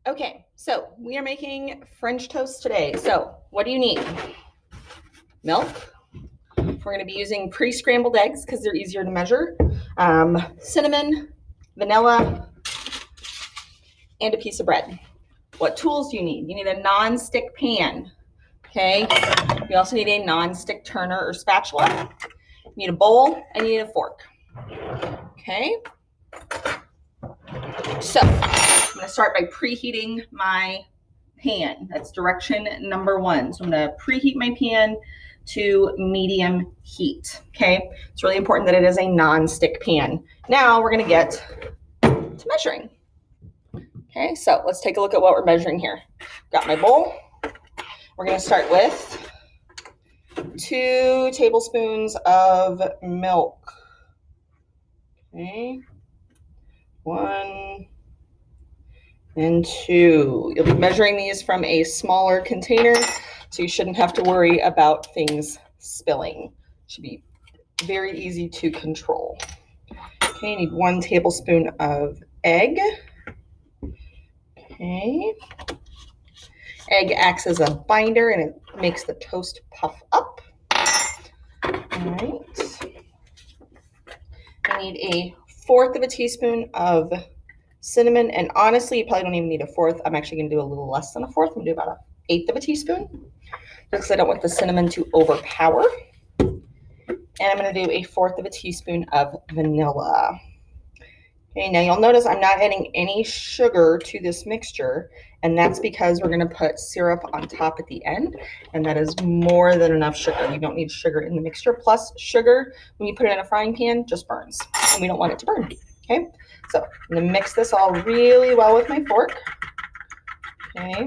Okay, so we are making French toast today. So what do you need? Milk. We're going to be using pre-scrambled eggs because they're easier to measure. Cinnamon, vanilla, and a piece of bread. What tools do you need? You need a non-stick pan. Okay. You also need a non-stick turner or spatula. You need a bowl and you need a fork. Okay. So I'm going to start by preheating my pan. That's direction number 1. So I'm going to preheat my pan to medium heat. Okay. It's really important that it is a non-stick pan. Now we're going to get to measuring. Okay. So let's take a look at what we're measuring here. Got my bowl. We're going to start with 2 tablespoons of milk. Okay. 1 and 2. You'll be measuring these from a smaller container, so you shouldn't have to worry about things spilling. Should be very easy to control. Okay, you need 1 tablespoon of egg. Okay. Egg acts as a binder and it makes the toast puff up. All right. I need a 1/4 of a teaspoon of cinnamon, and honestly, you probably don't even need a 1/4. I'm actually going to do a little less than a 1/4. I'm going to do about 1/8 of a teaspoon, just because I don't want the cinnamon to overpower. And I'm going to do a 1/4 of a teaspoon of vanilla. Okay, now you'll notice I'm not adding any sugar to this mixture, and that's because we're going to put syrup on top at the end, and that is more than enough sugar. You don't need sugar in the mixture. Plus, sugar, when you put it in a frying pan, just burns, and we don't want it to burn. Okay, so I'm going to mix this all really well with my fork. Okay.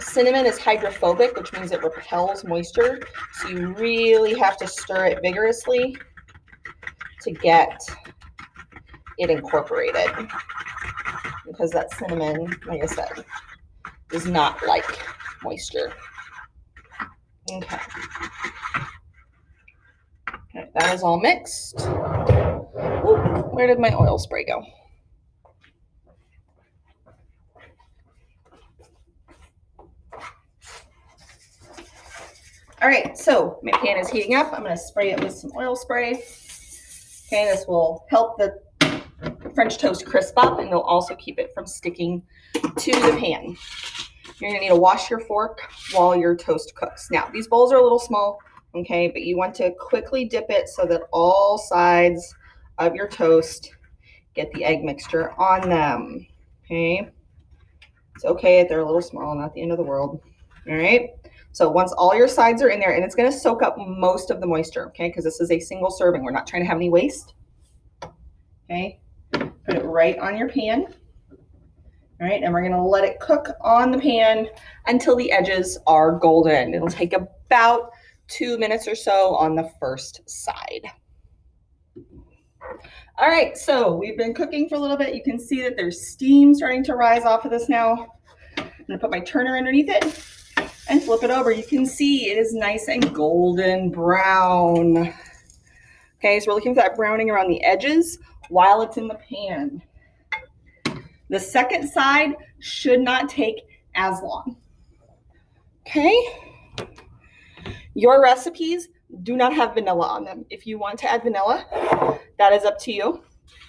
Cinnamon is hydrophobic, which means it repels moisture, so you really have to stir it vigorously to get it incorporated, because that cinnamon, like I said, does not like moisture. Okay. Okay, that is all mixed. Ooh, where did my oil spray go? All right, so my pan is heating up. I'm going to spray it with some oil spray. Okay, this will help the French toast crisp up, and it'll also keep it from sticking to the pan. You're going to need to wash your fork while your toast cooks. Now, these bowls are a little small, okay, but you want to quickly dip it so that all sides of your toast get the egg mixture on them. Okay, it's okay if they're a little small, not the end of the world. All right, so once all your sides are in there, and it's going to soak up most of the moisture, okay, because this is a single serving. We're not trying to have any waste. Okay, put it right on your pan. All right, and we're going to let it cook on the pan until the edges are golden. It'll take about 2 minutes or so on the first side. All right, so we've been cooking for a little bit. You can see that there's steam starting to rise off of this now. I'm going to put my turner underneath it and flip it over. You can see it is nice and golden brown. Okay, so we're looking for that browning around the edges while it's in the pan. The second side should not take as long. Okay. Your recipes do not have vanilla on them. If you want to add vanilla, that is up to you.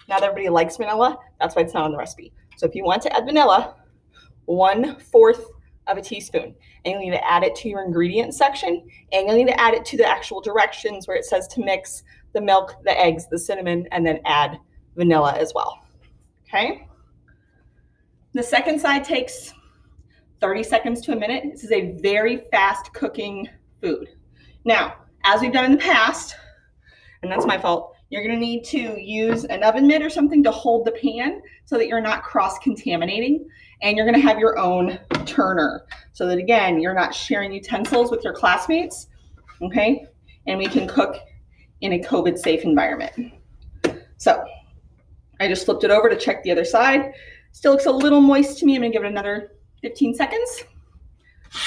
Not everybody likes vanilla. That's why it's not on the recipe. So if you want to add vanilla, 1/4 of a teaspoon. And you'll need to add it to your ingredients section, and you'll need to add it to the actual directions where it says to mix the milk, the eggs, the cinnamon, and then add vanilla as well. Okay. The second side takes 30 seconds to a minute. This is a very fast cooking food. Now, as we've done in the past, and that's my fault, you're going to need to use an oven mitt or something to hold the pan so that you're not cross-contaminating, and you're going to have your own turner so that, again, you're not sharing utensils with your classmates, okay? And we can cook in a COVID-safe environment. So I just flipped it over to check the other side. Still looks a little moist to me. I'm going to give it another 15 seconds.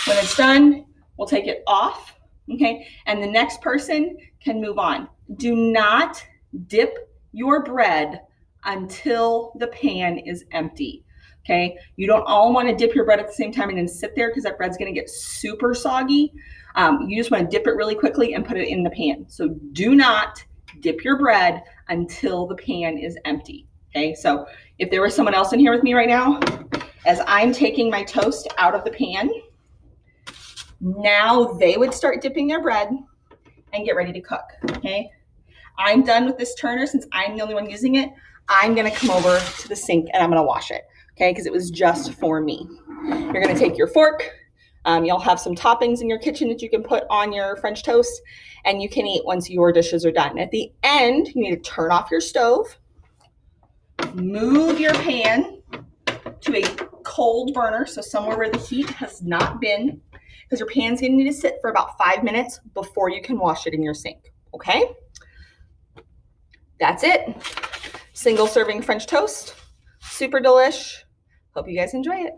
When it's done, we'll take it off, okay? And the next person can move on. Do not dip your bread until the pan is empty. Okay, you don't all want to dip your bread at the same time and then sit there because that bread's going to get super soggy. You just want to dip it really quickly and put it in the pan. So do not dip your bread until the pan is empty. Okay, so if there was someone else in here with me right now, as I'm taking my toast out of the pan, now they would start dipping their bread and get ready to cook. Okay, I'm done with this turner. Since I'm the only one using it, I'm gonna come over to the sink and I'm gonna wash it, okay? Because it was just for me. You're gonna take your fork. You'll have some toppings in your kitchen that you can put on your French toast, and you can eat once your dishes are done. At the end, you need to turn off your stove, move your pan to a cold burner, so somewhere where the heat has not been, because your pan's gonna need to sit for about 5 minutes before you can wash it in your sink, okay? That's it. Single serving French toast. Super delish. Hope you guys enjoy it.